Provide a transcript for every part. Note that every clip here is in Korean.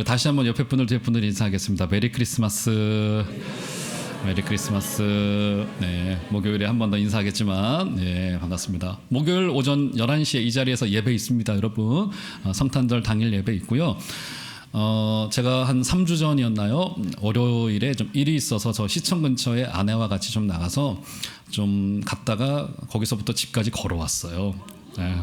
다시 한번 옆에 분들 뒤에 분들 인사하겠습니다. 메리 크리스마스. 메리 크리스마스. 네, 목요일에 한 번 더 인사하겠지만, 네, 반갑습니다. 목요일 오전 11시에 이 자리에서 예배 있습니다, 여러분. 성탄절 당일 예배 있고요. 제가 한 3주 전이었나요? 월요일에 좀 일이 있어서 저 시청 근처에 아내와 같이 좀 나가서 좀 갔다가 거기서부터 집까지 걸어왔어요. 네.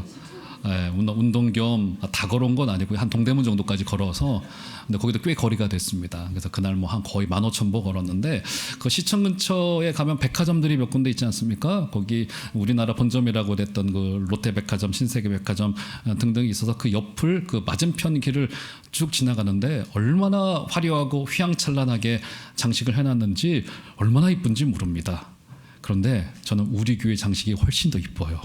네, 운동 겸 다 걸어온 건 아니고 한 동대문 정도까지 걸어서, 근데 거기도 꽤 거리가 됐습니다. 그래서 그날 뭐 한 거의 15,000보 걸었는데, 그 시청 근처에 가면 백화점들이 몇 군데 있지 않습니까? 거기 우리나라 본점이라고 됐던 그 롯데백화점, 신세계백화점 등등이 있어서 그 옆을 그 맞은편 길을 쭉 지나가는데 얼마나 화려하고 휘황찬란하게 장식을 해놨는지 얼마나 이쁜지 모릅니다. 그런데 저는 우리 교회 장식이 훨씬 더 이뻐요.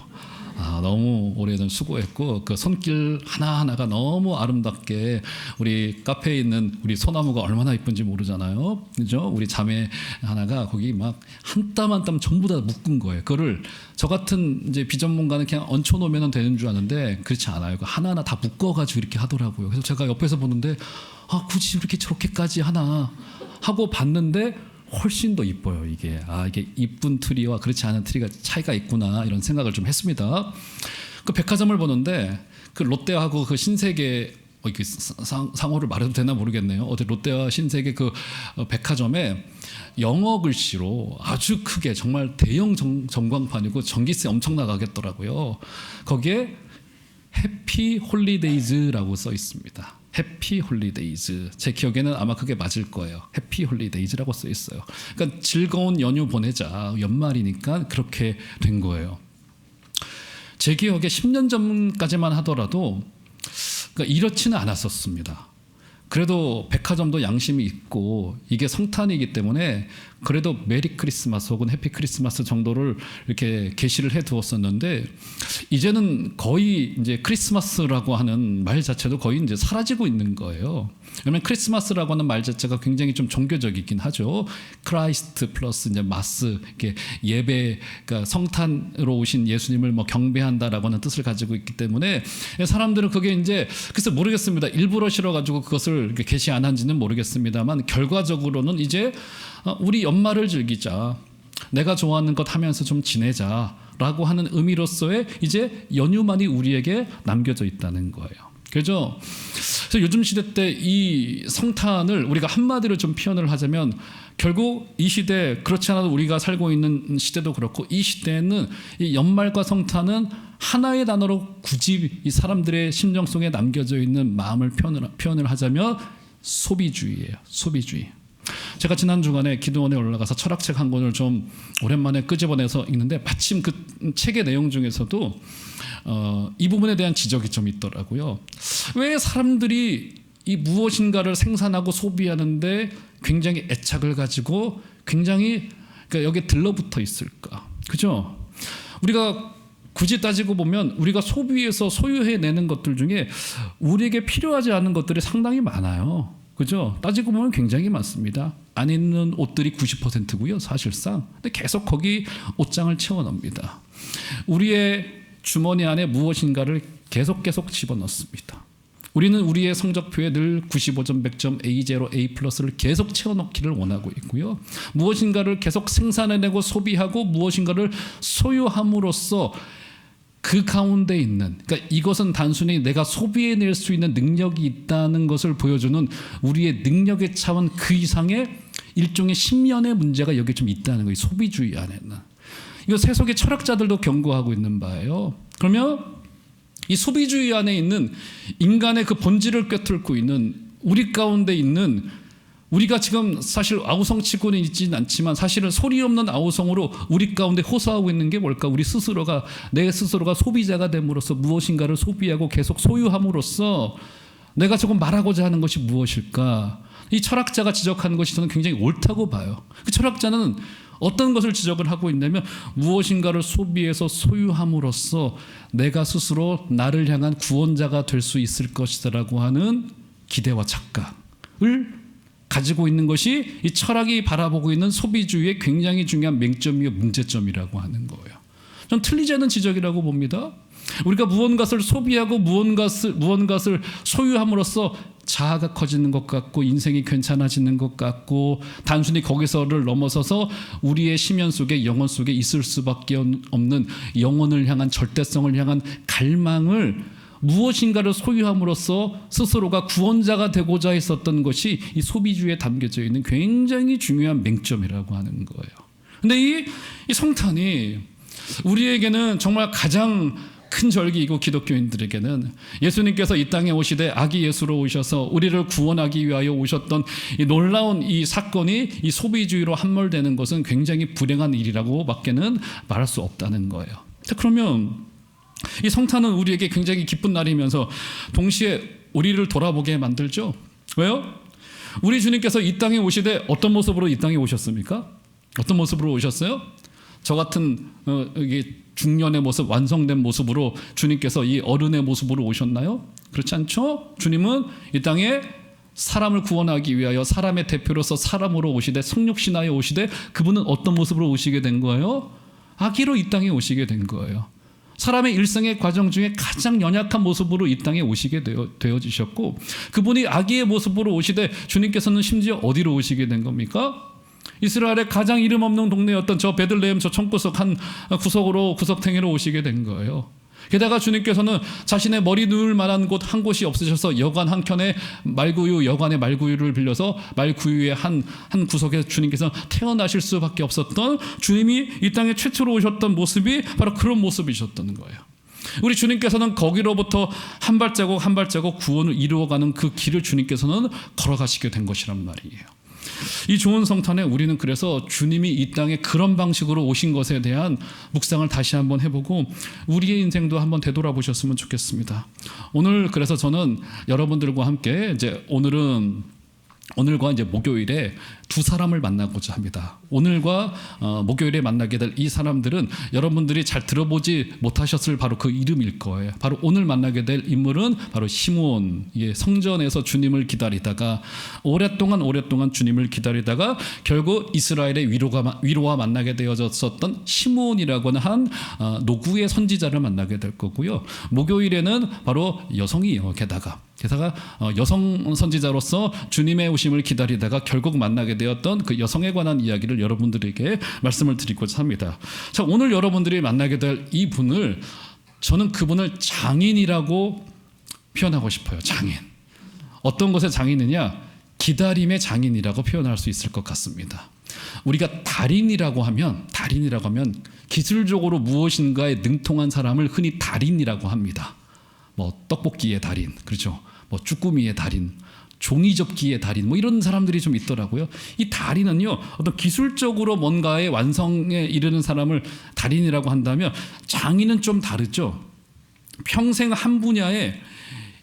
너무 오래전 수고했고, 그 손길 하나하나가 너무 아름답게, 우리 카페에 있는 우리 소나무가 얼마나 이쁜지 모르잖아요. 그죠? 우리 자매 하나가 거기 막 한 땀 한 땀 전부 다 묶은 거예요. 그거를 저 같은 이제 비전문가는 그냥 얹혀놓으면 되는 줄 아는데 그렇지 않아요. 하나하나 다 묶어가지고 이렇게 하더라고요. 그래서 제가 옆에서 보는데 굳이 이렇게 저렇게까지 하나 하고 봤는데 훨씬 더 이뻐요. 이게 이쁜 트리와 그렇지 않은 트리가 차이가 있구나, 이런 생각을 좀 했습니다. 그 백화점을 보는데 그 롯데하고 그 신세계, 이게 상호를 말해도 되나 모르겠네요. 어제 롯데와 신세계 그 백화점에 영어 글씨로 아주 크게, 정말 대형 전광판이고 전기세 엄청 나가겠더라고요. 거기에 해피 홀리데이즈라고 써 있습니다. 해피 홀리데이즈. 제 기억에는 아마 그게 맞을 거예요. 해피 홀리데이즈라고 써 있어요. 그러니까 즐거운 연휴 보내자, 연말이니까 그렇게 된 거예요. 제 기억에 10년 전까지만 하더라도 그러니까 이렇지는 않았었습니다. 그래도 백화점도 양심이 있고 이게 성탄이기 때문에 그래도 메리 크리스마스 혹은 해피 크리스마스 정도를 이렇게 게시를 해 두었었는데, 이제는 거의 이제 크리스마스라고 하는 말 자체도 거의 이제 사라지고 있는 거예요. 왜냐하면 크리스마스라고 하는 말 자체가 굉장히 좀 종교적이긴 하죠. 크라이스트 플러스 이제 마스, 이게 예배, 그러니까 성탄으로 오신 예수님을 뭐 경배한다라고 하는 뜻을 가지고 있기 때문에 사람들은 그게 이제, 글쎄 모르겠습니다. 일부러 싫어가지고 그것을 이렇게 게시 안 한지는 모르겠습니다만, 결과적으로는 이제 우리 연말을 즐기자, 내가 좋아하는 것 하면서 좀 지내자라고 하는 의미로서의 이제 연휴만이 우리에게 남겨져 있다는 거예요. 그죠? 그래서 요즘 시대 때 이 성탄을 우리가 한마디로 좀 표현을 하자면, 결국 이 시대, 그렇지 않아도 우리가 살고 있는 시대도 그렇고, 이 시대에는 이 연말과 성탄은 하나의 단어로 굳이 이 사람들의 심정 속에 남겨져 있는 마음을 표현을 하자면 소비주의예요. 소비주의. 제가 지난 주간에 기도원에 올라가서 철학책 한 권을 좀 오랜만에 끄집어내서 읽는데, 마침 그 책의 내용 중에서도 이 부분에 대한 지적이 좀 있더라고요. 왜 사람들이 이 무엇인가를 생산하고 소비하는데 굉장히 애착을 가지고 굉장히, 그러니까 여기에 들러붙어 있을까? 그죠? 우리가 굳이 따지고 보면 우리가 소비해서 소유해내는 것들 중에 우리에게 필요하지 않은 것들이 상당히 많아요. 그죠? 따지고 보면 굉장히 많습니다. 안 입는 옷들이 90%고요, 사실상. 근데 계속 거기 옷장을 채워넣습니다. 우리의 주머니 안에 무엇인가를 계속 집어넣습니다. 우리는 우리의 성적표에 늘 95점, 100점, A0, A+를 계속 채워넣기를 원하고 있고요. 무엇인가를 계속 생산해내고 소비하고 무엇인가를 소유함으로써 그 가운데 있는, 그러니까 이것은 단순히 내가 소비해낼 수 있는 능력이 있다는 것을 보여주는 우리의 능력의 차원 그 이상의 일종의 심연의 문제가 여기 좀 있다는 거예요. 소비주의 안에는. 이거 세속의 철학자들도 경고하고 있는 바예요. 그러면 이 소비주의 안에 있는 인간의 그 본질을 꿰뚫고 있는 우리 가운데 있는, 우리가 지금 사실 아우성치고는 있지는 않지만 사실은 소리 없는 아우성으로 우리 가운데 호소하고 있는 게 뭘까? 우리 스스로가, 내 스스로가 소비자가 됨으로써 무엇인가를 소비하고 계속 소유함으로써 내가 조금 말하고자 하는 것이 무엇일까? 이 철학자가 지적하는 것이 저는 굉장히 옳다고 봐요. 그 철학자는 어떤 것을 지적을 하고 있냐면, 무엇인가를 소비해서 소유함으로써 내가 스스로 나를 향한 구원자가 될 수 있을 것이다라고 하는 기대와 착각을 가지고 있는 것이 이 철학이 바라보고 있는 소비주의의 굉장히 중요한 맹점이고 문제점이라고 하는 거예요. 전 틀리지 않은 지적이라고 봅니다. 우리가 무언가를 소비하고 무언가를 소유함으로써 자아가 커지는 것 같고 인생이 괜찮아지는 것 같고 단순히 거기서를 넘어서서 우리의 심연 속에 영혼 속에 있을 수밖에 없는 영혼을 향한 절대성을 향한 갈망을 무엇인가를 소유함으로써 스스로가 구원자가 되고자 했었던 것이 이 소비주의에 담겨져 있는 굉장히 중요한 맹점이라고 하는 거예요. 근데 이 성탄이 우리에게는 정말 가장 큰 절기이고 기독교인들에게는 예수님께서 이 땅에 오시되 아기 예수로 오셔서 우리를 구원하기 위하여 오셨던 이 놀라운 이 사건이 이 소비주의로 함몰되는 것은 굉장히 불행한 일이라고 밖에는 말할 수 없다는 거예요. 그러면 이 성탄은 우리에게 굉장히 기쁜 날이면서 동시에 우리를 돌아보게 만들죠. 왜요? 우리 주님께서 이 땅에 오시되 어떤 모습으로 이 땅에 오셨습니까? 어떤 모습으로 오셨어요? 저 같은 이게 중년의 모습, 완성된 모습으로 주님께서 이 어른의 모습으로 오셨나요? 그렇지 않죠? 주님은 이 땅에 사람을 구원하기 위하여 사람의 대표로서 사람으로 오시되 성육신하여 오시되 그분은 어떤 모습으로 오시게 된 거예요? 아기로 이 땅에 오시게 된 거예요. 사람의 일생의 과정 중에 가장 연약한 모습으로 이 땅에 오시게 되어지셨고 그분이 아기의 모습으로 오시되 주님께서는 심지어 어디로 오시게 된 겁니까? 이스라엘의 가장 이름 없는 동네였던 저 베들레헴 저 청구석 한 구석탱이로 오시게 된 거예요. 게다가 주님께서는 자신의 머리 누울 만한 곳 한 곳이 없으셔서 여관 한 켠에 여관의 말구유를 빌려서 말구유의 한 구석에 주님께서 태어나실 수밖에 없었던 주님이 이 땅에 최초로 오셨던 모습이 바로 그런 모습이셨던 거예요. 우리 주님께서는 거기로부터 한 발자국 한 발자국 구원을 이루어가는 그 길을 주님께서는 걸어가시게 된 것이란 말이에요. 이 좋은 성탄에 우리는 그래서 주님이 이 땅에 그런 방식으로 오신 것에 대한 묵상을 다시 한번 해보고 우리의 인생도 한번 되돌아보셨으면 좋겠습니다. 오늘 그래서 저는 여러분들과 함께 이제 오늘과 이제 목요일에 두 사람을 만나고자 합니다. 오늘과 목요일에 만나게 될 이 사람들은 여러분들이 잘 들어보지 못하셨을 바로 그 이름일 거예요. 바로 오늘 만나게 될 인물은 바로 시므온. 성전에서 주님을 기다리다가 오랫동안 주님을 기다리다가 결국 이스라엘의 위로와 만나게 되어졌었던 시므온이라고 하는 한 노구의 선지자를 만나게 될 거고요. 목요일에는 바로 여성이에요. 게다가 여성 선지자로서 주님의 오심을 기다리다가 결국 만나게 되었던 그 여성에 관한 이야기를 여러분들에게 말씀을 드리고자 합니다. 자, 오늘 여러분들이 만나게 될 이 분을 저는 그분을 장인이라고 표현하고 싶어요. 장인. 어떤 것의 장인이냐? 기다림의 장인이라고 표현할 수 있을 것 같습니다. 우리가 달인이라고 하면 기술적으로 무엇인가에 능통한 사람을 흔히 달인이라고 합니다. 뭐 떡볶이의 달인, 그렇죠? 뭐 쭈꾸미의 달인, 종이접기의 달인, 뭐 이런 사람들이 좀 있더라고요. 이 달인은요, 어떤 기술적으로 뭔가의 완성에 이르는 사람을 달인이라고 한다면 장인은 좀 다르죠. 평생 한 분야에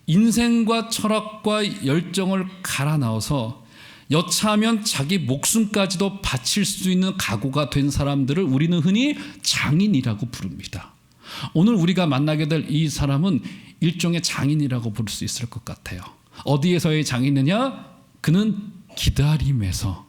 인생과 철학과 열정을 갈아 넣어서 여차하면 자기 목숨까지도 바칠 수 있는 각오가 된 사람들을 우리는 흔히 장인이라고 부릅니다. 오늘 우리가 만나게 될 이 사람은 일종의 장인이라고 부를 수 있을 것 같아요. 어디에서의 장인이냐? 그는 기다림에서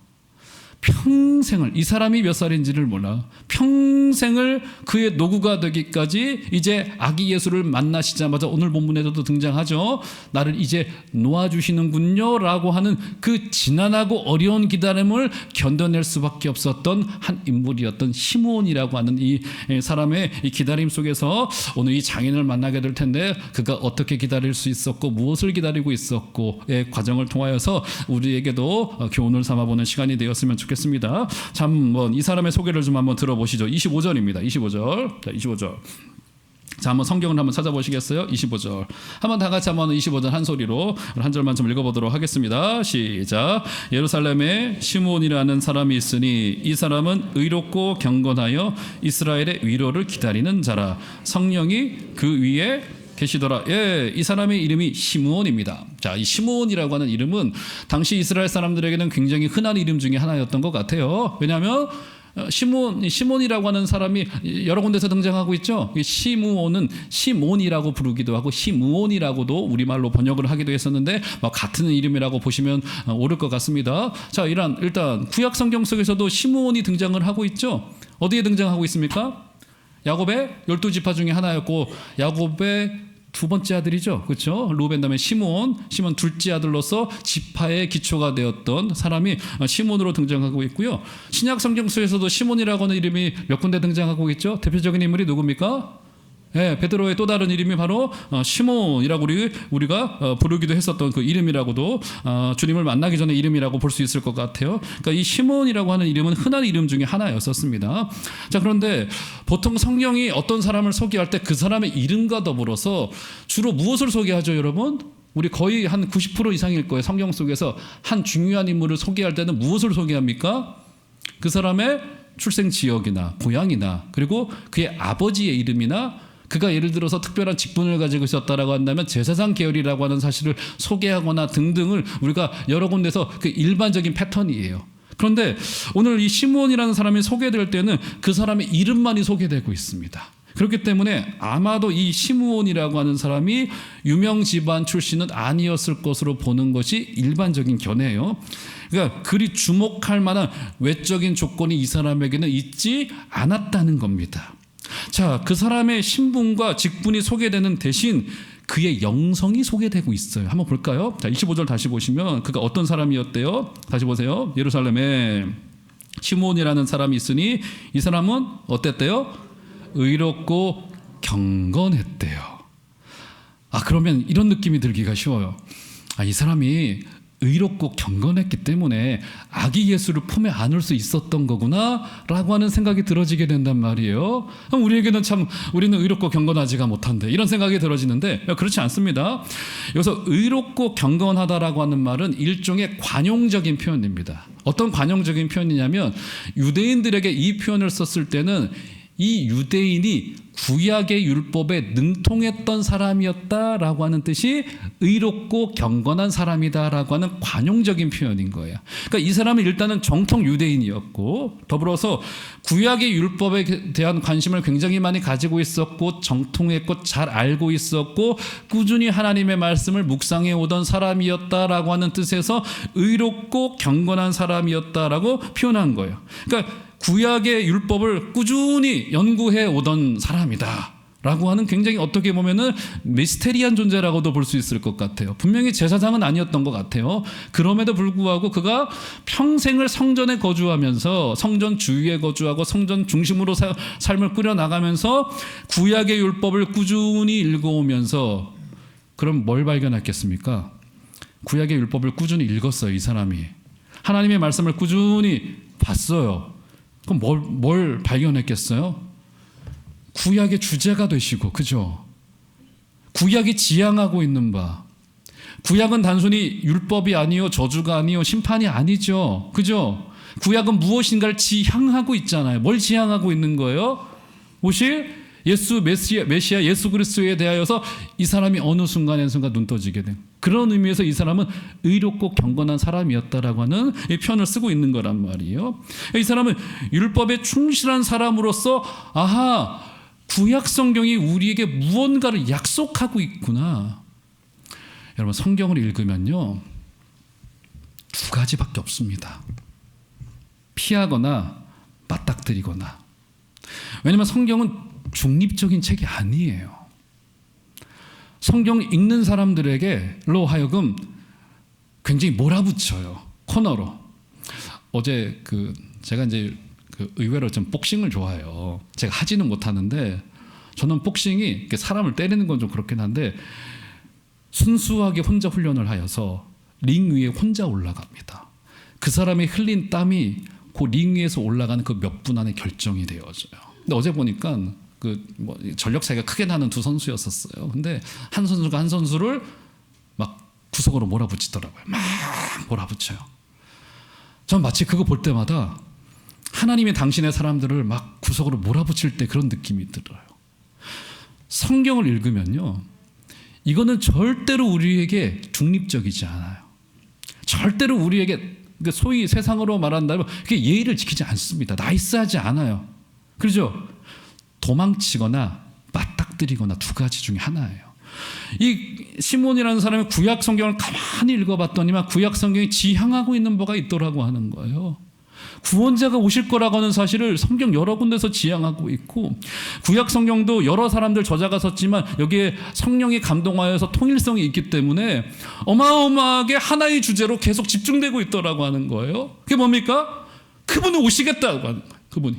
평생을, 이 사람이 몇 살인지를 몰라, 평생을 그의 노구가 되기까지 이제 아기 예수를 만나시자마자 오늘 본문에서도 등장하죠. 나를 이제 놓아주시는군요 라고 하는 그 지난하고 어려운 기다림을 견뎌낼 수밖에 없었던 한 인물이었던 시므온이라고 하는 이 사람의 이 기다림 속에서 오늘 이 장인을 만나게 될 텐데 그가 어떻게 기다릴 수 있었고 무엇을 기다리고 있었고의 과정을 통하여서 우리에게도 교훈을 삼아보는 시간이 되었으면 좋겠습니다. 자, 한번 이 사람의 소개를 좀 한번 들어보시죠. 25절입니다. 25절. 자, 25절. 자, 한번 성경을 한번 찾아보시겠어요? 25절. 한번 다 같이 한번 25절 한 소리로 한 절만 좀 읽어보도록 하겠습니다. 시작. 예루살렘에 시므온이라는 사람이 있으니 이 사람은 의롭고 경건하여 이스라엘의 위로를 기다리는 자라. 성령이 그 위에 계시더라. 예, 이 사람의 이름이 시므온입니다. 자, 이 시므온이라고 하는 이름은 당시 이스라엘 사람들에게는 굉장히 흔한 이름 중에 하나였던 것 같아요. 왜냐하면 시몬이라고 하는 사람이 여러 군데서 등장하고 있죠. 시므온은 시몬이라고 부르기도 하고 시므온이라고도 우리말로 번역을 하기도 했었는데 같은 이름이라고 보시면 옳을 것 같습니다. 자, 일단 구약 성경 속에서도 시므온이 등장을 하고 있죠. 어디에 등장하고 있습니까? 야곱의 12지파 중에 하나였고 야곱의 두 번째 아들이죠. 그렇죠? 루벤 다음에 시몬 둘째 아들로서 지파의 기초가 되었던 사람이 시몬으로 등장하고 있고요. 신약 성경서에서도 시몬이라고 하는 이름이 몇 군데 등장하고 있죠. 대표적인 인물이 누굽니까? 네, 베드로의 또 다른 이름이 바로 시몬이라고 우리가 부르기도 했었던 그 이름이라고도 주님을 만나기 전에 이름이라고 볼 수 있을 것 같아요. 그러니까 이 시몬이라고 하는 이름은 흔한 이름 중에 하나였었습니다. 자, 그런데 보통 성경이 어떤 사람을 소개할 때 그 사람의 이름과 더불어서 주로 무엇을 소개하죠, 여러분? 우리 거의 한 90% 이상일 거예요. 성경 속에서 한 중요한 인물을 소개할 때는 무엇을 소개합니까? 그 사람의 출생 지역이나 고향이나 그리고 그의 아버지의 이름이나 그가 예를 들어서 특별한 직분을 가지고 있었다라고 한다면 제사장 계열이라고 하는 사실을 소개하거나 등등을 우리가 여러 군데서 그 일반적인 패턴이에요. 그런데 오늘 이 시몬이라는 사람이 소개될 때는 그 사람의 이름만이 소개되고 있습니다. 그렇기 때문에 아마도 이 시므온이라고 하는 사람이 유명 집안 출신은 아니었을 것으로 보는 것이 일반적인 견해예요. 그러니까 그리 주목할 만한 외적인 조건이 이 사람에게는 있지 않았다는 겁니다. 자, 그 사람의 신분과 직분이 소개되는 대신 그의 영성이 소개되고 있어요. 한번 볼까요? 자, 25절 다시 보시면 그가 어떤 사람이었대요? 다시 보세요. 예루살렘에 시므온이라는 사람이 있으니 이 사람은 어땠대요? 의롭고 경건했대요. 그러면 이런 느낌이 들기가 쉬워요. 이 사람이 의롭고 경건했기 때문에 아기 예수를 품에 안을 수 있었던 거구나 라고 하는 생각이 들어지게 된단 말이에요. 우리에게는 참 우리는 의롭고 경건하지가 못한데 이런 생각이 들어지는데 그렇지 않습니다. 여기서 의롭고 경건하다라고 하는 말은 일종의 관용적인 표현입니다. 어떤 관용적인 표현이냐면 유대인들에게 이 표현을 썼을 때는 이 유대인이 구약의 율법에 능통했던 사람이었다라고 하는 뜻이 의롭고 경건한 사람이다라고 하는 관용적인 표현인 거예요. 그러니까 이 사람은 일단은 정통 유대인이었고 더불어서 구약의 율법에 대한 관심을 굉장히 많이 가지고 있었고 정통했고 잘 알고 있었고 꾸준히 하나님의 말씀을 묵상해 오던 사람이었다라고 하는 뜻에서 의롭고 경건한 사람이었다라고 표현한 거예요. 그러니까 구약의 율법을 꾸준히 연구해 오던 사람이다 라고 하는 굉장히 어떻게 보면은 미스테리한 존재라고도 볼 수 있을 것 같아요. 분명히 제사장은 아니었던 것 같아요. 그럼에도 불구하고 그가 평생을 성전에 거주하면서 성전 주위에 거주하고 성전 중심으로 삶을 꾸려나가면서 구약의 율법을 꾸준히 읽어오면서 그럼 뭘 발견했겠습니까? 구약의 율법을 꾸준히 읽었어요. 이 사람이 하나님의 말씀을 꾸준히 봤어요. 그럼 뭘 발견했겠어요? 구약의 주제가 되시고, 그죠? 구약이 지향하고 있는 바. 구약은 단순히 율법이 아니요, 저주가 아니요, 심판이 아니죠. 그죠? 구약은 무엇인가를 지향하고 있잖아요. 뭘 지향하고 있는 거예요? 오실 메시아 예수 그리스도에 대하여서 이 사람이 어느 순간 눈 떠지게 된 그런 의미에서 이 사람은 의롭고 경건한 사람이었다라고 하는 이 표현을 쓰고 있는 거란 말이에요. 이 사람은 율법에 충실한 사람으로서 구약 성경이 우리에게 무언가를 약속하고 있구나. 여러분 성경을 읽으면요 두 가지밖에 없습니다. 피하거나 맞닥뜨리거나. 왜냐하면 성경은 중립적인 책이 아니에요. 성경 읽는 사람들에게로 하여금 굉장히 몰아붙여요. 코너로. 어제 제가 이제 의외로 좀 복싱을 좋아해요. 제가 하지는 못하는데 저는 복싱이 사람을 때리는 건 좀 그렇긴 한데 순수하게 혼자 훈련을 하여서 링 위에 혼자 올라갑니다. 그 사람이 흘린 땀이 그 링 위에서 올라가는 그 몇 분 안에 결정이 되어져요. 근데 어제 보니까 전력 차이가 크게 나는 두 선수였었어요. 근데 한 선수가 한 선수를 막 구석으로 몰아붙이더라고요. 막 몰아붙여요. 전 마치 그거 볼 때마다 하나님이 당신의 사람들을 막 구석으로 몰아붙일 때 그런 느낌이 들어요. 성경을 읽으면요, 이거는 절대로 우리에게 중립적이지 않아요. 절대로 우리에게 소위 세상으로 말한다면 그게 예의를 지키지 않습니다. 나이스하지 않아요. 그렇죠? 도망치거나 맞닥뜨리거나 두 가지 중에 하나예요. 이 시몬이라는 사람이 구약 성경을 가만히 읽어봤더니만 구약 성경이 지향하고 있는 바가 있더라고 하는 거예요. 구원자가 오실 거라고 하는 사실을 성경 여러 군데서 지향하고 있고, 구약 성경도 여러 사람들 저자가 썼지만 여기에 성령이 감동하여서 통일성이 있기 때문에 어마어마하게 하나의 주제로 계속 집중되고 있더라고 하는 거예요. 그게 뭡니까? 그분이 오시겠다고 하는 거예요. 그분이.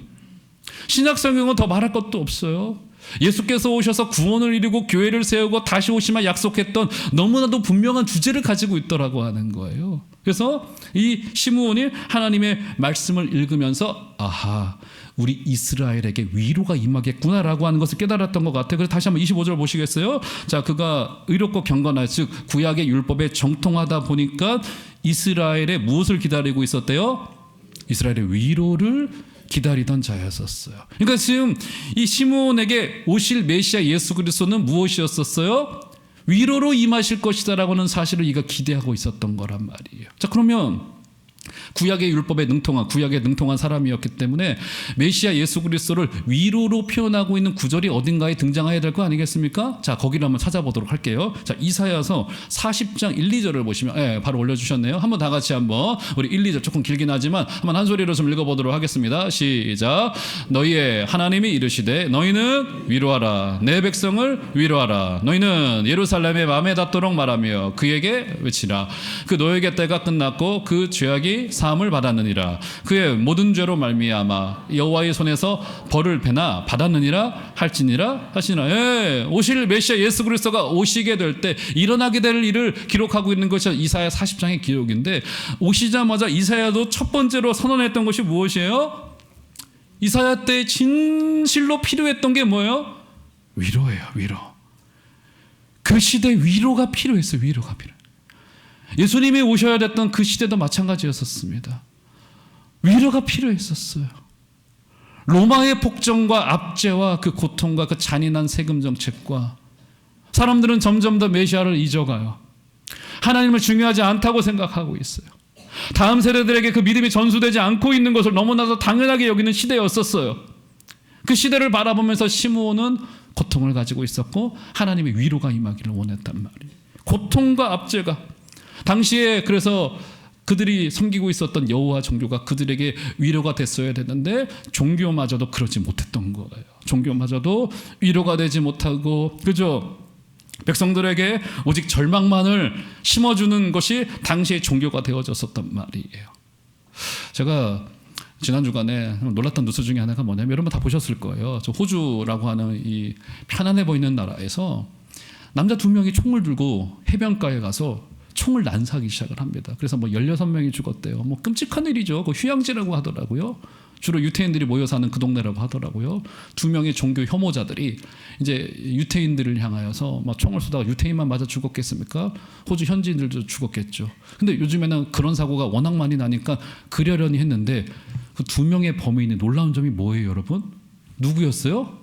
신약 성경은 더 말할 것도 없어요. 예수께서 오셔서 구원을 이루고 교회를 세우고 다시 오시면 약속했던 너무나도 분명한 주제를 가지고 있더라고 하는 거예요. 그래서 이 시므온이 하나님의 말씀을 읽으면서 아하, 우리 이스라엘에게 위로가 임하겠구나라고 하는 것을 깨달았던 것 같아요. 그래서 다시 한번 25절 보시겠어요? 자, 그가 의롭고 경건하여 즉 구약의 율법에 정통하다 보니까 이스라엘의 무엇을 기다리고 있었대요? 이스라엘의 위로를 기다리던 자였었어요. 그러니까 지금 이 시므온에게 오실 메시아 예수 그리스도는 무엇이었었어요? 위로로 임하실 것이다라고 하는 사실을 이가 기대하고 있었던 거란 말이에요. 자, 그러면 구약의 율법에 능통한, 구약에 능통한 사람이었기 때문에 메시아 예수 그리스도를 위로로 표현하고 있는 구절이 어딘가에 등장해야 될 거 아니겠습니까? 자, 거기를 한번 찾아보도록 할게요. 자, 이사야서 40장 1, 2절을 보시면, 바로 올려주셨네요. 한번 다 같이 한번 우리 1, 2절 조금 길긴 하지만 한번 한 소리로 좀 읽어보도록 하겠습니다. 시작. 너희의 하나님이 이르시되 너희는 위로하라. 내 백성을 위로하라. 너희는 예루살렘의 맘에 닿도록 말하며 그에게 외치라. 그 노예의 때가 끝났고 그 죄악이 사함을 받았느니라. 그의 모든 죄로 말미암아 여호와의 손에서 벌을 배나 받았느니라 할지니라 하시니라. 오실 메시아 예수 그리스도가 오시게 될 때 일어나게 될 일을 기록하고 있는 것이 이사야 40장의 기록인데, 오시자마자 이사야도 첫 번째로 선언했던 것이 무엇이에요? 이사야 때 진실로 필요했던 게 뭐예요? 위로예요. 위로. 그 시대에 위로가 필요했어요. 위로가 필요해요. 예수님이 오셔야 됐던 그 시대도 마찬가지였었습니다. 위로가 필요했었어요. 로마의 폭정과 압제와 그 고통과 그 잔인한 세금 정책과 사람들은 점점 더 메시아를 잊어가요. 하나님을 중요하지 않다고 생각하고 있어요. 다음 세대들에게 그 믿음이 전수되지 않고 있는 것을 너무나도 당연하게 여기는 시대였었어요. 그 시대를 바라보면서 시므온은 고통을 가지고 있었고 하나님의 위로가 임하기를 원했단 말이에요. 고통과 압제가 당시에, 그래서 그들이 섬기고 있었던 여호와 종교가 그들에게 위로가 됐어야 되는데 종교마저도 그러지 못했던 거예요. 종교마저도 위로가 되지 못하고, 그죠? 백성들에게 오직 절망만을 심어주는 것이 당시의 종교가 되어졌었단 말이에요. 제가 지난 주간에 놀랐던 뉴스 중에 하나가 뭐냐면, 여러분 다 보셨을 거예요. 저 호주라고 하는 이 편안해 보이는 나라에서 남자 2명이 총을 들고 해변가에 가서 총을 난사하기 시작을 합니다. 그래서 뭐 16명이 죽었대요. 뭐 끔찍한 일이죠. 그 휴양지라고 하더라고요. 주로 유태인들이 모여 사는 그 동네라고 하더라고요. 2명의 종교 혐오자들이 이제 유태인들을 향하여서 막 총을 쏘다가 유태인만 맞아 죽었겠습니까? 호주 현지인들도 죽었겠죠. 근데 요즘에는 그런 사고가 워낙 많이 나니까 그러려니 했는데, 그 2명의 범인의 놀라운 점이 뭐예요, 여러분? 누구였어요?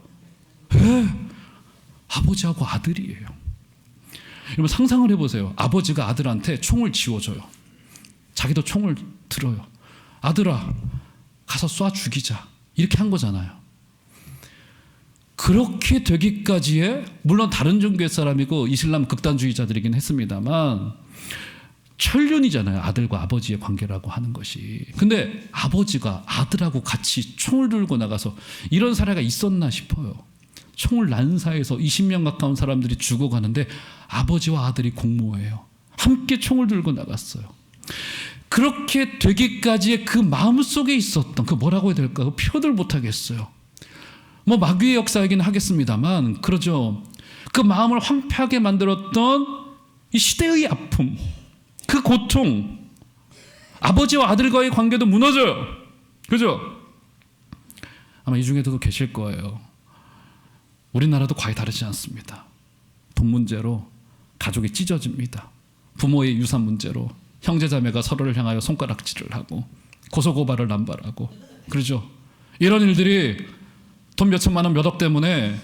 아버지하고 아들이에요. 여러분 상상을 해보세요. 아버지가 아들한테 총을 쥐어줘요. 자기도 총을 들어요. 아들아, 가서 쏴 죽이자. 이렇게 한 거잖아요. 그렇게 되기까지의, 물론 다른 종교의 사람이고 이슬람 극단주의자들이긴 했습니다만, 천륜이잖아요. 아들과 아버지의 관계라고 하는 것이. 근데 아버지가 아들하고 같이 총을 들고 나가서 이런 사례가 있었나 싶어요. 총을 난사해서 20명 가까운 사람들이 죽어가는데 아버지와 아들이 공모해요. 함께 총을 들고 나갔어요. 그렇게 되기까지의 그 마음속에 있었던, 그 뭐라고 해야 될까, 표현을 못하겠어요. 뭐 마귀의 역사이긴 하겠습니다만, 그러죠. 그 마음을 황폐하게 만들었던 이 시대의 아픔, 그 고통, 아버지와 아들과의 관계도 무너져요. 그죠? 아마 이 중에도 계실 거예요. 우리나라도 거의 다르지 않습니다. 돈 문제로 가족이 찢어집니다. 부모의 유산 문제로 형제자매가 서로를 향하여 손가락질을 하고 고소고발을 남발하고, 그러죠. 이런 일들이 돈 몇천만 원 몇 억 때문에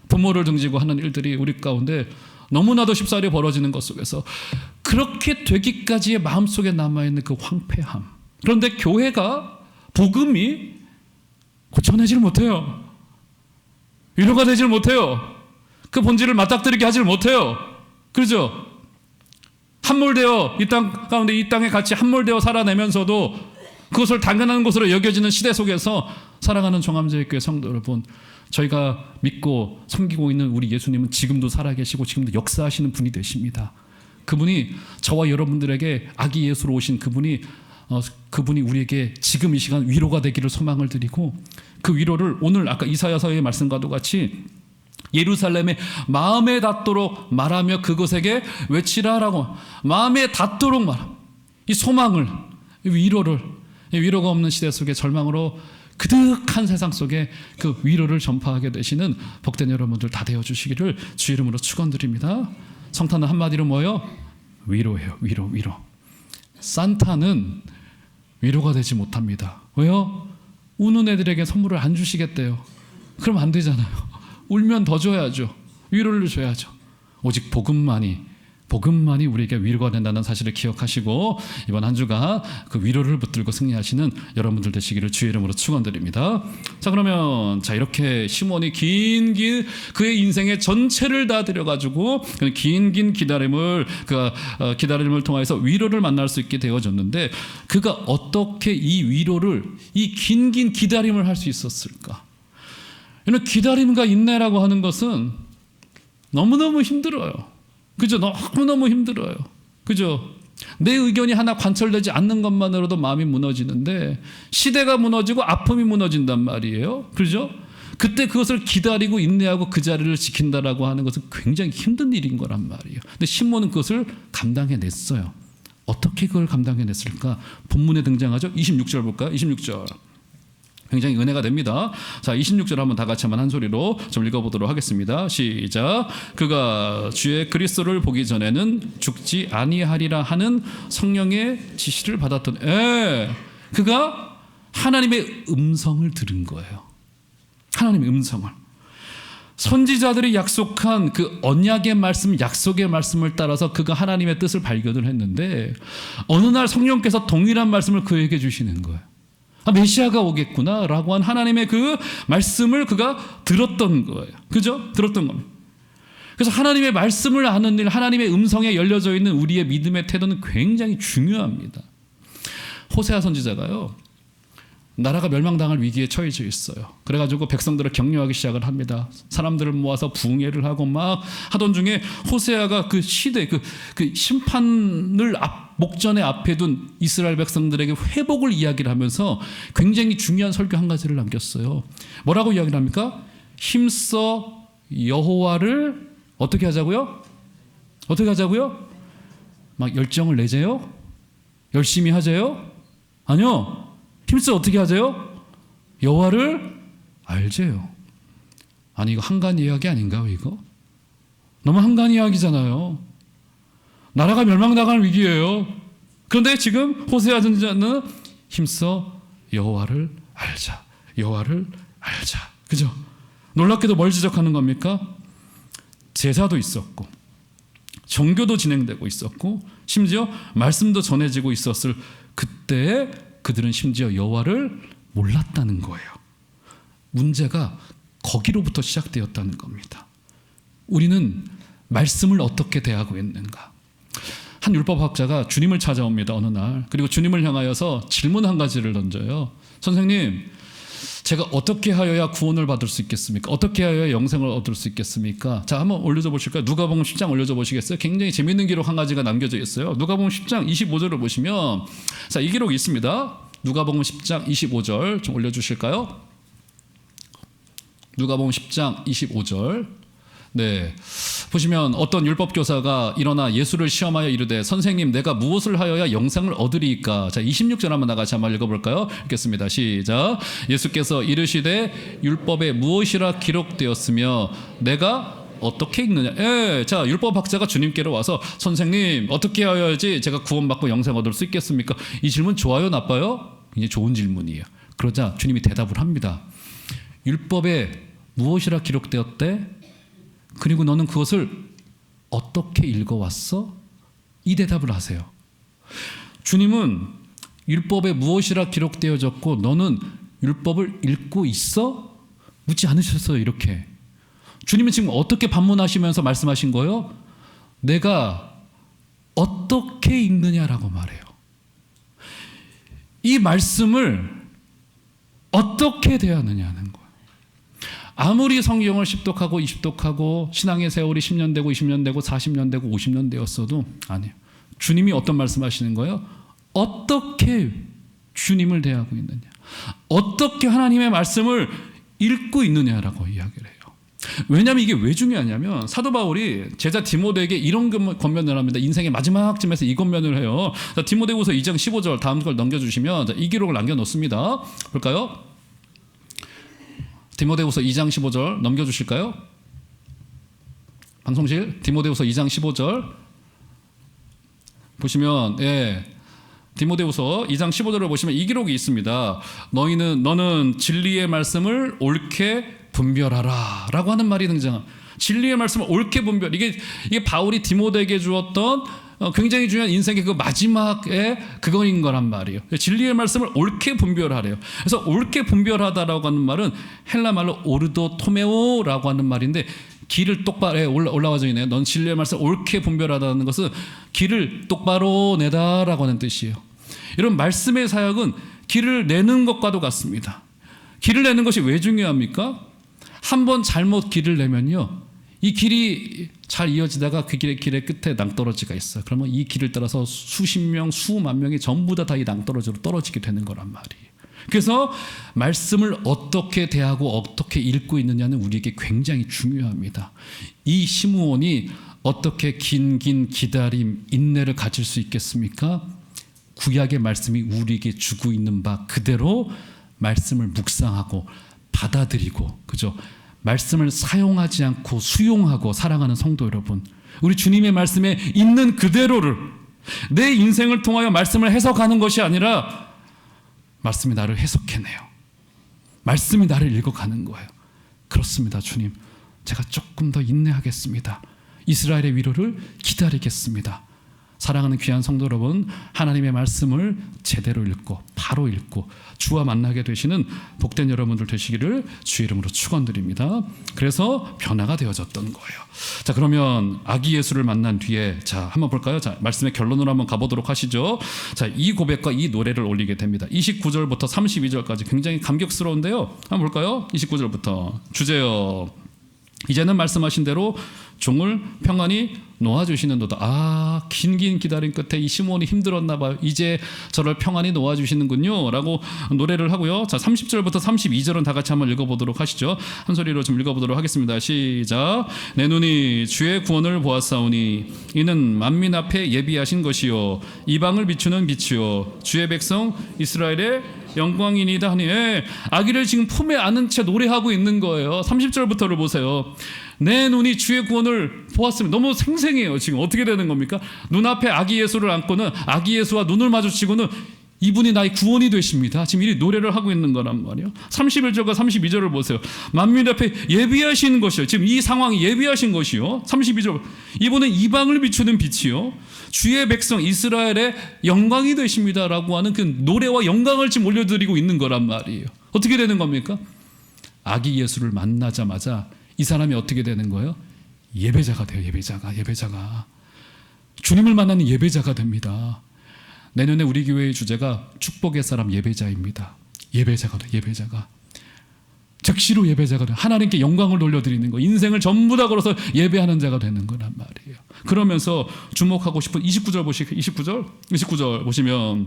부모를 등지고 하는 일들이 우리 가운데 너무나도 쉽사리 벌어지는 것 속에서 그렇게 되기까지의 마음속에 남아있는 그 황폐함. 그런데 교회가, 복음이 고쳐내질 못해요. 위로가 되질 못해요. 그 본질을 맞닥뜨리게 하질 못해요. 그렇죠? 함몰되어 이 땅 가운데, 이 땅에 같이 함몰되어 살아내면서도 그것을 당연한 것으로 여겨지는 시대 속에서 살아가는 종암제일교회 성도 여러분, 저희가 믿고 섬기고 있는 우리 예수님은 지금도 살아계시고 지금도 역사하시는 분이 되십니다. 그분이 저와 여러분들에게 아기 예수로 오신 그분이 우리에게 지금 이 시간 위로가 되기를 소망을 드리고, 그 위로를 오늘 아까 이사야서의 말씀과도 같이 예루살렘에 마음에 닿도록 말하며 그곳에게 외치라라고, 마음에 닿도록 말함. 이 소망을, 이 위로를, 이 위로가 없는 시대 속에 절망으로 그득한 세상 속에 그 위로를 전파하게 되시는 복된 여러분들 다 되어주시기를 주 이름으로 축원드립니다. 성탄은 한마디로 뭐예요? 위로예요. 위로. 산타는 위로가 되지 못합니다. 왜요? 우는 애들에게 선물을 안 주시겠대요. 그럼 안 되잖아요. 울면 더 줘야죠. 위로를 줘야죠. 오직 복음만이 우리에게 위로가 된다는 사실을 기억하시고 이번 한 주간 그 위로를 붙들고 승리하시는 여러분들 되시기를 주의 이름으로 축원드립니다. 자, 그러면 이렇게 시몬이 긴 그의 인생의 전체를 다 들여가지고 긴 기다림을 통해서 위로를 만날 수 있게 되어졌는데, 그가 어떻게 이 위로를, 이 긴 기다림을 할 수 있었을까? 이런 기다림과 인내라고 하는 것은 너무너무 힘들어요. 그죠? 너무너무 힘들어요. 그죠? 내 의견이 하나 관철되지 않는 것만으로도 마음이 무너지는데, 시대가 무너지고 아픔이 무너진단 말이에요. 그죠? 그때 그것을 기다리고 인내하고 그 자리를 지킨다라고 하는 것은 굉장히 힘든 일인 거란 말이에요. 근데 시몬은 그것을 감당해냈어요. 어떻게 그걸 감당해냈을까? 본문에 등장하죠. 26절 볼까요? 26절. 굉장히 은혜가 됩니다. 자, 26절 한번 다 같이 한번 한 소리로 좀 읽어보도록 하겠습니다. 시작. 그가 주의 그리스도를 보기 전에는 죽지 아니하리라 하는 성령의 지시를 받았던, 그가 하나님의 음성을 들은 거예요. 하나님의 음성을. 선지자들이 약속한 그 언약의 말씀, 약속의 말씀을 따라서 그가 하나님의 뜻을 발견을 했는데, 어느 날 성령께서 동일한 말씀을 그에게 주시는 거예요. 메시아가 오겠구나 라고 한 하나님의 그 말씀을 그가 들었던 거예요. 그죠? 들었던 겁니다. 그래서 하나님의 말씀을 아는 일, 하나님의 음성에 열려져 있는 우리의 믿음의 태도는 굉장히 중요합니다. 호세아 선지자가요, 나라가 멸망당할 위기에 처해져 있어요. 그래가지고 백성들을 격려하기 시작을 합니다. 사람들을 모아서 부흥회를 하고 막 하던 중에 호세아가 그 시대, 그 심판을 목전에 앞에 둔 이스라엘 백성들에게 회복을 이야기를 하면서 굉장히 중요한 설교 한 가지를 남겼어요. 뭐라고 이야기를 합니까? 힘써 여호와를 어떻게 하자고요? 어떻게 하자고요? 막 열정을 내재요? 열심히 하재요? 아니요. 힘써 어떻게 하재요? 여호와를 알재요. 아니, 이거 한간 이야기 아닌가요, 이거? 너무 한간 이야기잖아요. 나라가 멸망당할 위기예요. 그런데 지금 호세아 선지자는 힘써 여호와를 알자. 여호와를 알자. 그죠? 놀랍게도 뭘 지적하는 겁니까? 제사도 있었고 정교도 진행되고 있었고 심지어 말씀도 전해지고 있었을 그때에 그들은 심지어 여호와를 몰랐다는 거예요. 문제가 거기로부터 시작되었다는 겁니다. 우리는 말씀을 어떻게 대하고 있는가? 한 율법학자가 주님을 찾아옵니다, 어느 날. 그리고 주님을 향하여서 질문 한 가지를 던져요. 선생님, 제가 어떻게 하여야 구원을 받을 수 있겠습니까? 어떻게 하여야 영생을 얻을 수 있겠습니까? 자, 한번 올려줘 보실까요? 누가복음 10장 올려줘 보시겠어요? 굉장히 재미있는 기록 한 가지가 남겨져 있어요. 누가복음 10장 25절을 보시면, 자, 이 기록이 있습니다. 누가복음 10장 25절 좀 올려주실까요? 누가복음 10장 25절. 네, 보시면 어떤 율법교사가 일어나 예수를 시험하여 이르되, 선생님, 내가 무엇을 하여야 영생을 얻으리이까? 자, 26절 한번 나같이 한번 읽어볼까요? 읽겠습니다. 시작. 예수께서 이르시되 율법에 무엇이라 기록되었으며 내가 어떻게 읽느냐? 자, 율법학자가 주님께로 와서, 선생님, 어떻게 하여야지 제가 구원받고 영생 얻을 수 있겠습니까? 이 질문 좋아요, 나빠요? 굉장히 좋은 질문이에요. 그러자 주님이 대답을 합니다. 율법에 무엇이라 기록되었대? 그리고 너는 그것을 어떻게 읽어왔어? 이 대답을 하세요. 주님은 율법에 무엇이라 기록되어졌고 너는 율법을 읽고 있어? 묻지 않으셨어요. 이렇게. 주님은 지금 어떻게 반문하시면서 말씀하신 거예요? 내가 어떻게 읽느냐라고 말해요. 이 말씀을 어떻게 대하느냐는 거예요. 아무리 성경을 10독하고 20독하고 신앙의 세월이 10년 되고 20년 되고 40년 되고 50년 되었어도 아니에요. 주님이 어떤 말씀하시는 거예요? 어떻게 주님을 대하고 있느냐, 어떻게 하나님의 말씀을 읽고 있느냐라고 이야기를 해요. 왜냐하면 이게 왜 중요하냐면 사도 바울이 제자 디모데에게 이런 권면을 합니다. 인생의 마지막 쯤에서 이 권면을 해요. 자, 디모데후서 2장 15절 다음 걸 넘겨주시면, 자, 이 기록을 남겨놓습니다. 볼까요? 디모데후서 2장 15절 넘겨주실까요? 방송실 디모데후서 2장 15절 보시면, 디모데후서 2장 15절을 보시면 이 기록이 있습니다. 너는 진리의 말씀을 옳게 분별하라 라고 하는 말이 등장합니다. 진리의 말씀을 옳게 분별, 이게 바울이 디모데에게 주었던 굉장히 중요한 인생의 그 마지막에 그거인 거란 말이에요. 진리의 말씀을 옳게 분별하래요. 그래서 옳게 분별하다라고 하는 말은 헬라 말로 오르도 토메오라고 하는 말인데, 길을 똑바로 올라와져 있네요. 넌 진리의 말씀을 옳게 분별하다는 것은 길을 똑바로 내다라고 하는 뜻이에요. 이런 말씀의 사역은 길을 내는 것과도 같습니다. 길을 내는 것이 왜 중요합니까? 한번 잘못 길을 내면요, 이 길이 잘 이어지다가 그 길의 끝에 낭떠러지가 있어요. 그러면 이 길을 따라서 수십 명, 수만 명이 전부 다 이 낭떠러지로 떨어지게 되는 거란 말이에요. 그래서 말씀을 어떻게 대하고 어떻게 읽고 있느냐는 우리에게 굉장히 중요합니다. 이 시므온이 어떻게 긴 기다림, 인내를 가질 수 있겠습니까? 구약의 말씀이 우리에게 주고 있는 바 그대로 말씀을 묵상하고 받아들이고, 그죠? 말씀을 사용하지 않고 수용하고 사랑하는 성도 여러분, 우리 주님의 말씀에 있는 그대로를, 내 인생을 통하여 말씀을 해석하는 것이 아니라 말씀이 나를 해석해내요. 말씀이 나를 읽어가는 거예요. 그렇습니다. 주님, 제가 조금 더 인내하겠습니다. 이스라엘의 위로를 기다리겠습니다. 사랑하는 귀한 성도 여러분, 하나님의 말씀을 제대로 읽고 바로 읽고 주와 만나게 되시는 복된 여러분들 되시기를 주의 이름으로 축원드립니다. 그래서 변화가 되어졌던 거예요. 자, 그러면 아기 예수를 만난 뒤에, 자, 한번 볼까요? 자, 말씀의 결론으로 한번 가보도록 하시죠. 자, 이 고백과 이 노래를 올리게 됩니다. 29절부터 32절까지 굉장히 감격스러운데요. 한번 볼까요? 29절부터 주제요, 이제는 말씀하신 대로 종을 평안히 놓아주시는도다. 긴 기다림 끝에 이 시몬이 힘들었나 봐요. 이제 저를 평안히 놓아주시는군요 라고 노래를 하고요. 자, 30절부터 32절은 다 같이 한번 읽어보도록 하시죠. 한 소리로 좀 읽어보도록 하겠습니다. 시작. 내 눈이 주의 구원을 보았사오니 이는 만민 앞에 예비하신 것이요 이방을 비추는 빛이요 주의 백성 이스라엘의 영광이니다 하니, 아기를 지금 품에 안은 채 노래하고 있는 거예요. 30절부터를 보세요. 내 눈이 주의 구원을 보았습니다. 너무 생생해요. 지금 어떻게 되는 겁니까? 눈앞에 아기 예수를 안고는, 아기 예수와 눈을 마주치고는 이분이 나의 구원이 되십니다. 지금 이 노래를 하고 있는 거란 말이에요. 31절과 32절을 보세요. 만민 앞에 예비하신 것이요, 지금 이 상황이 예비하신 것이요. 32절, 이분은 이방을 비추는 빛이요 주의 백성 이스라엘의 영광이 되십니다 라고 하는 그 노래와 영광을 지금 올려드리고 있는 거란 말이에요. 어떻게 되는 겁니까? 아기 예수를 만나자마자 이 사람이 어떻게 되는 거예요? 예배자가 돼요. 예배자가 주님을 만나는 예배자가 됩니다. 내년에 우리 교회의 주제가 축복의 사람 예배자입니다. 예배자가 즉시로 예배자가 돼요. 하나님께 영광을 돌려드리는 거, 인생을 전부 다 걸어서 예배하는 자가 되는 거란 말이에요. 그러면서 주목하고 싶은 29절 보시고, 29절 보시면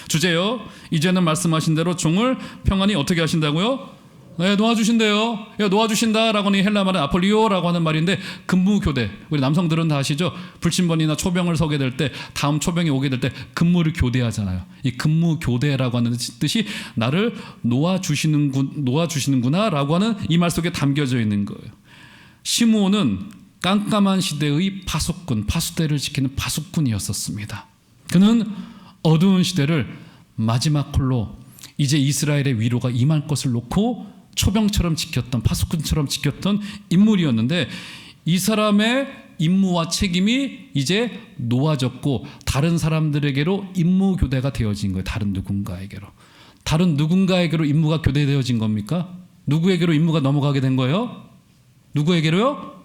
주제요, 이제는 말씀하신 대로 종을 평안히 어떻게 하신다고요? 네, 놓아주신대요. 놓아주신다라고 하는 헬라 말은 아폴리오라고 하는 말인데, 근무교대, 우리 남성들은 다 아시죠? 불침번이나 초병을 서게 될 때, 다음 초병이 오게 될 때 근무를 교대하잖아요. 이 근무교대라고 하는 뜻이 나를 놓아주시는구나 라고 하는 이 말 속에 담겨져 있는 거예요. 시므온은 깜깜한 시대의 파수대를 지키는 파수꾼이었었습니다. 그는 어두운 시대를 마지막 홀로 이제 이스라엘의 위로가 임할 것을 놓고 초병처럼 지켰던, 파수꾼처럼 지켰던 인물이었는데, 이 사람의 임무와 책임이 이제 놓아졌고 다른 사람들에게로 임무 교대가 되어진 거예요. 다른 누군가에게로 임무가 교대되어진 겁니까? 누구에게로 임무가 넘어가게 된 거예요? 누구에게로?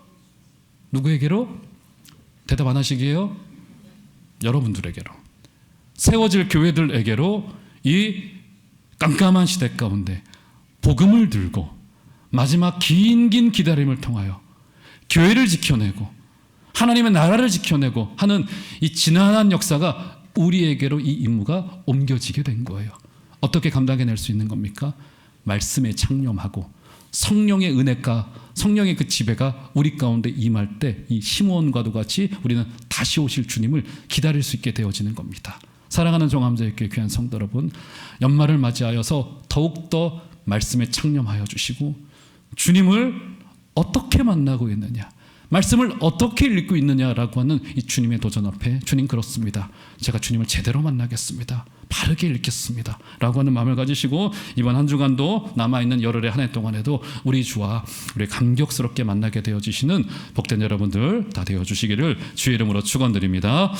대답 안 하시게요? 여러분들에게로, 세워질 교회들에게로 이 깜깜한 시대 가운데 복음을 들고 마지막 긴 기다림을 통하여 교회를 지켜내고 하나님의 나라를 지켜내고 하는 이 지난한 역사가 우리에게로 이 임무가 옮겨지게 된 거예요. 어떻게 감당해낼 수 있는 겁니까? 말씀에 창념하고 성령의 은혜가, 성령의 그 지배가 우리 가운데 임할 때 이 시므온과도 같이 우리는 다시 오실 주님을 기다릴 수 있게 되어지는 겁니다. 사랑하는 종암제일교회 귀한 성도 여러분, 연말을 맞이하여서 더욱더 말씀에 창념하여 주시고 주님을 어떻게 만나고 있느냐, 말씀을 어떻게 읽고 있느냐라고 하는 이 주님의 도전 앞에 주님 그렇습니다. 제가 주님을 제대로 만나겠습니다. 바르게 읽겠습니다. 라고 하는 마음을 가지시고 이번 한 주간도 남아있는 열흘의 한 해 동안에도 우리 주와 우리 감격스럽게 만나게 되어지시는 복된 여러분들 다 되어주시기를 주의 이름으로 축원드립니다.